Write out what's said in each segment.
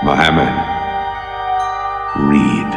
Muhammad, read.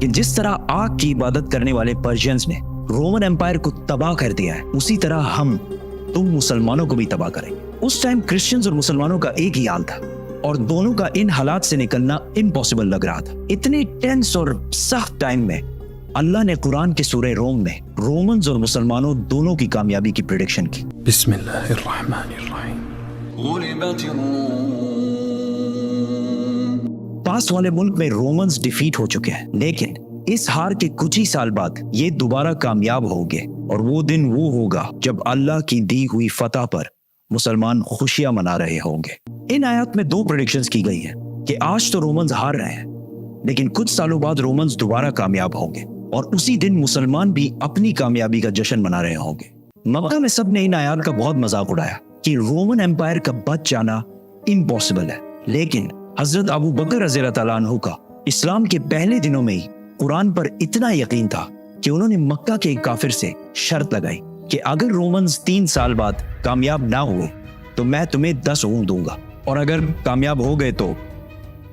کہ جس طرح آگ کی عبادت کرنے والے پرشینز نے رومن امپائر کو تباہ کر دیا ہے، اسی طرح تم مسلمانوں کو بھی تباہ کریں گے۔ اس ٹائم کرسچنز اور مسلمانوں کا ایک ہی حال تھا اور دونوں کا ان حالات سے نکلنا امپاسبل لگ رہا تھا۔ اتنے ٹینس اور سخت ٹائم میں اللہ نے قرآن کے سورہ روم میں رومنز اور مسلمانوں دونوں کی کامیابی کی پریڈکشن کی۔ بسم اللہ الرحمن الرحیم۔ غلبت الروم۔ پاس والے ملک میں رومنز ڈیفیٹ ہو چکے ہیں، لیکن اس ہار کے کچھ ہی سال بعد یہ دوبارہ کامیاب ہو گئے، اور وہ دن وہ ہوگا جب اللہ کی دی ہوئی فتح پر مسلمان خوشیاں منا رہے ہوں گے۔ ان آیات میں 2 پریڈکشنز کی گئی ہیں کہ آج تو رومنز ہار رہے ہیں، لیکن کچھ سالوں بعد رومنز دوبارہ کامیاب ہوں گے، اور اسی دن مسلمان بھی اپنی کامیابی کا جشن منا رہے ہوں گے۔ مکہ میں سب نے ان آیات کا بہت مذاق اڑایا کہ رومن امپائر کا بچ جانا امپاسبل ہے، لیکن حضرت ابو بکر رضی اللہ تعالیٰ عنہ کا اسلام کے پہلے دنوں میں ہی قرآن پر اتنا یقین تھا کہ انہوں نے مکہ کے ایک کافر سے شرط لگائی کہ اگر رومنز 3 سال بعد کامیاب نہ ہوئے تو میں تمہیں 10 اونٹ دوں گا، اور اگر کامیاب ہو گئے تو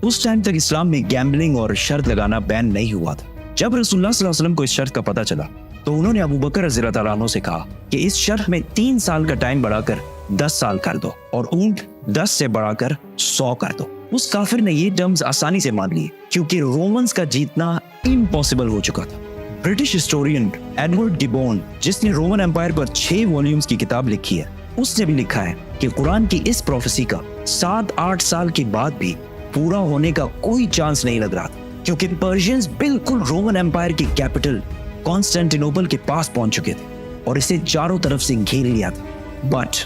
اس ٹائم تک اسلام میں گیمبلنگ اور شرط لگانا بین نہیں ہوا تھا۔ جب رسول اللہ صلی اللہ علیہ وسلم کو اس شرط کا پتہ چلا تو انہوں نے ابو بکر رضی اللہ تعالیٰ عنہ سے کہا کہ اس شرط میں 3 سال کا ٹائم بڑھا کر 10 سال کر دو، اور اونٹ 10 سے بڑھا کر 100 کر دو۔ اس کافر نے یہ ٹرمز آسانی سے مان لیے کیونکہ رومنز کا جیتنا امپاسبل ہو چکا تھا۔ برٹش ہسٹورین ایڈورڈ ڈیبون، جس نے رومن امپائر پر 6 والیومز کی کتاب لکھی ہے، اس نے بھی لکھا ہے کہ قرآن کی اس پروفیسی کا 7-8 سال کے بعد بھی پورا ہونے کا کوئی چانس نہیں لگ رہا تھا، کیونکہ پرشینز بالکل رومن امپائر کی کیپٹل کانسٹینٹینوپل کے پاس پہنچ چکے تھے اور اسے چاروں طرف سے گھیر لیا تھا، بٹ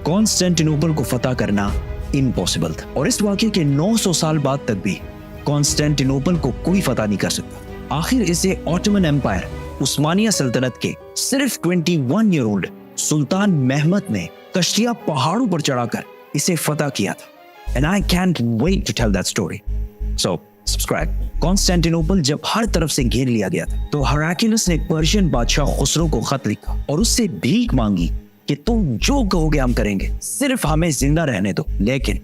کانسٹینٹینوپل کو فتح کرنا امپاسبل تھا، اور اس واقعے کے 900 سال بعد تک بھی کانسٹینٹینوپل کو کوئی فتح نہیں کر سکتا۔ آخر اسے آٹومن امپائر عثمانیہ سلطنت کے صرف 21 ایئر اولڈ سلطان محمد نے کشتیاں پہاڑوں پر چڑھا کر اسے فتح کیا تھا۔ And I can't wait to tell that story. So, subscribe. کانسٹینٹینوپل جب ہر طرف سے گھیر لیا گیا تھا تو ہراکلیس نے پرشین بادشاہ خسرو کو خط لکھا اور اس سے بھیک مانگی کہ تم جو کہو گے ہم کریں گے، صرف ہمیں زندہ رہنے دو۔ لیکن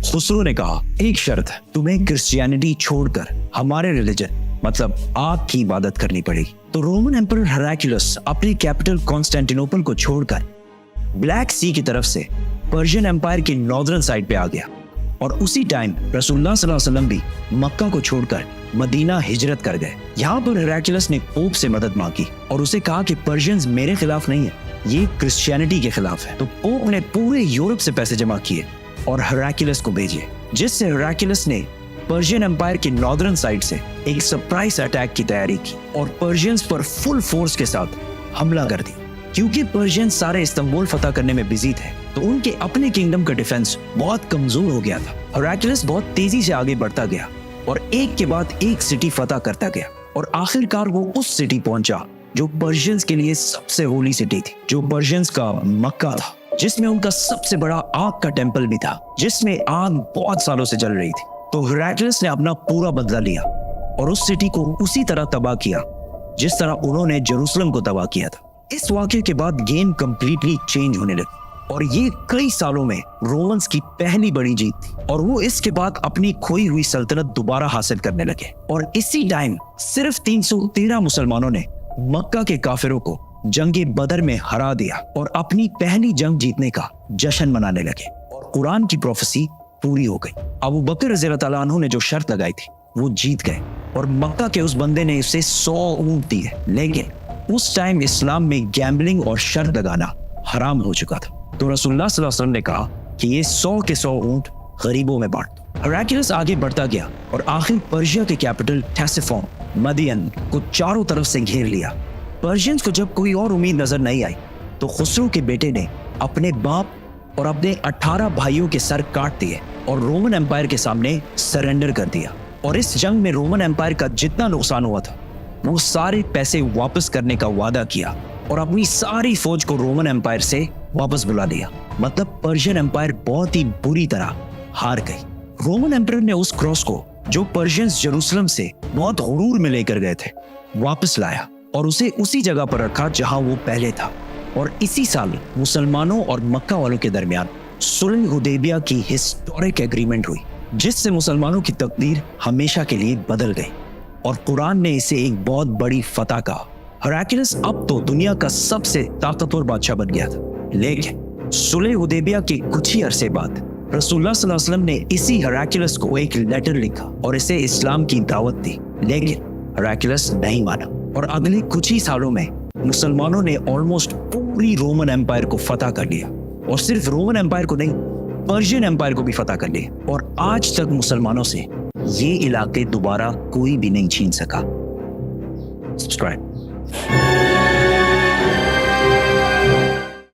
خسرو نے کہا ایک شرط ہے، تمہیں کرسچینٹی چھوڑ کر ہمارے ریلیجن مطلب آگ کی عبادت کرنی پڑے گی۔ تو رومن ایمپرر ہراکلیس اپنی کیپٹل کانسٹینٹینوپل کو چھوڑ کر بلیک سی کی طرف سے پرشین امپائر کی ناردرن سائڈ پہ آ گیا، اور اسی ٹائم رسول اللہ صلی اللہ علیہ وسلم بھی مکہ کو چھوڑ کر مدینہ ہجرت کر گئے۔ یہاں پر ہراکلیس نے پوپ سے مدد مانگی اور اسے کہا کہ پرشینز میرے خلاف نہیں ہے، یہ کرسچینٹی کے خلاف ہے۔ تو پوپ نے پورے یورپ سے پیسے جمع کیے اور ہراکلیس کو بھیجے، جس سے ہراکلیس نے پرشین امپائر کی ناردرن سائڈ سے ایک سرپرائز اٹیک کی تیاری کی اور پرشینز پر فل فورس کے ساتھ حملہ کر دی۔ کیونکہ پرشین سارے استنبول فتح کرنے میں بزی تھے تو ان کے اپنے کنگڈم کا ڈیفنس بہت کمزور ہو گیا تھا۔ ہراکلیس بہت تیزی سے آگے بڑھتا گیا اور ایک کے بعد ایک سٹی فتح کرتا گیا، اور آخر کار وہ اس سٹی پہنچا جو پرشینز کے لیے سب سے ہولی سٹی تھی، جو پرشینز کا مکہ تھا، جس میں ان کا سب سے بڑا آگ کا ٹیمپل بھی تھا، جس میں آگ بہت سالوں سے جل رہی تھی۔ تو ہراکلیس نے اپنا پورا بدلہ لیا اور اس سٹی کو اسی طرح تباہ کیا جس طرح انہوں نے جیروسلم کو تباہ کیا تھا۔ اس واقعے کے بعد گیم کمپلیٹلی چینج ہونے لگی اور یہ کئی سالوں میں رومنز کی پہلی بڑی جیت تھی، اور وہ اس کے بعد اپنی کھوئی ہوئی سلطنت دوبارہ حاصل کرنے لگے۔ اور اسی ٹائم صرف 313 مسلمانوں نے مکہ کے کافروں کو جنگ بدر میں ہرا دیا اور اپنی پہلی جنگ جیتنے کا جشن منانے لگے، اور قرآن کی پروفیسی پوری ہو گئی۔ ابو بکر رضی اللہ تعالیٰ عنہ نے جو شرط لگائی تھی وہ جیت گئے، اور مکہ کے اس بندے نے اسے 100 اونٹ دیے، لیکن اس ٹائم اسلام میں گیمبلنگ اور شرط لگانا حرام ہو چکا تھا۔ تو رسول اللہ صلی اللہ علیہ وسلم نے کہا کہ یہ 100 کے 100 اونٹ غریبوں میں بانٹ دو۔ ہراکلیس آگے بڑھتا گیا اور آخر پرشیا کے کیپٹل ٹیسیفون مدین کو چاروں طرف سے گھیر لیا۔ پرشینز کو جب کوئی اور امید نظر نہیں آئی تو خسرو کے بیٹے نے اپنے باپ اور اپنے 18 بھائیوں کے سر کاٹ دیے اور رومن امپائر کے سامنے سرنڈر کر دیا، اور اس جنگ میں رومن امپائر کا جتنا نقصان ہوا تھا وہ سارے پیسے واپس کرنے کا وعدہ کیا اور اپنی ساری فوج کو رومن امپائر سے واپس بلا لیا۔ مطلب پرشین امپائر بہت ہی بری طرح ہار گئی۔ رومن امپائر نے اس کراس کو جو پرشینز جیروسلم سے بہت غرور میں لے کر گئے تھے واپس لایا اور اسے اسی جگہ پر رکھا جہاں وہ پہلے تھا، اور اسی سال مسلمانوں اور مکہ والوں کے درمیان صلح حدیبیہ کی ہسٹورک ایگریمنٹ ہوئی، جس سے مسلمانوں کی تقدیر ہمیشہ کے لیے بدل گئی۔ اور قرآن نے اسے ایک بہت بڑی فتح کہا۔ ہراکلس اب تو دنیا کا سب سے طاقتور بادشاہ بن گیا تھا، لیکن صلح حدیبیہ کے کچھ ہی عرصے بعد رسول اللہ صلی اللہ علیہ وسلم نے اسی ہراکلس کو ایک لیٹر لکھا اور اسے اسلام کی دعوت دی، لیکن ہراکلس نہیں مانا اور اگلے کچھ ہی سالوں میں مسلمانوں نے آلموسٹ پوری رومن ایمپائر کو فتح کر لیا، اور صرف رومن ایمپائر کو نہیں، پرشین ایمپائر کو بھی فتح کر لیا، اور آج تک مسلمانوں سے یہ علاقے دوبارہ کوئی بھی نہیں چھین سکا۔ سبسکرائب